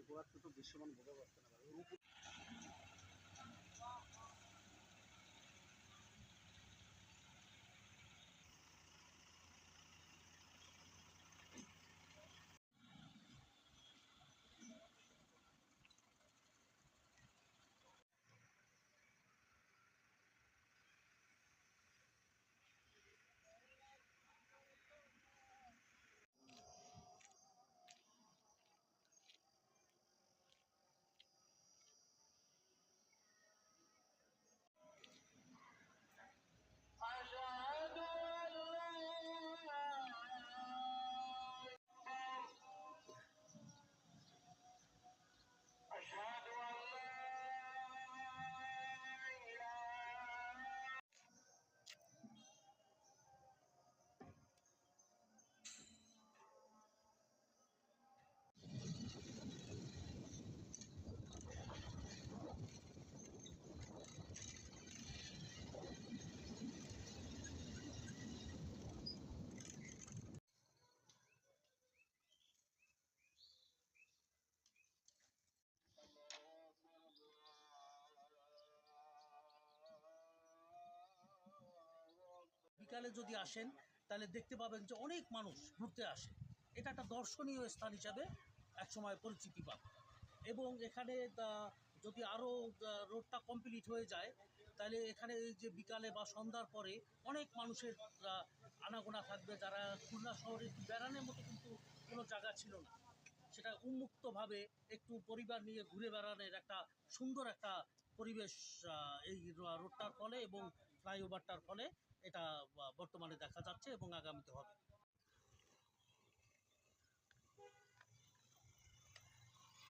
ঘোরার তো দৃশ্যমান বোঝা যাচ্ছে না। أشهد أن لا أشهد أن لا إله বিকালে যদি আসেন তাহলে দেখতে পাবেন যে অনেক মানুষ ঘুরতে আসে। এটা একটা দর্শনীয় স্থান হিসাবে একসময় পরিচিতি পাবে। এবং এখানে যদি আরও রোডটা কমপ্লিট হয়ে যায় তাহলে এখানে এই যে বিকালে বা সন্ধ্যার পরে অনেক মানুষের আনাগোনা থাকবে, যারা খুলনা শহরে বেড়ানোর মতো কিন্তু কোনো জায়গা ছিল না, সেটা উন্মুক্তভাবে একটু পরিবার নিয়ে ঘুরে বেড়ানোর একটা সুন্দর একটা পরিবেশ এই রোডটার ফলে এবং ফ্লাইওভারটার ফলে এটা বর্তমানে দেখা যাচ্ছে এবং আগামীতে হবে।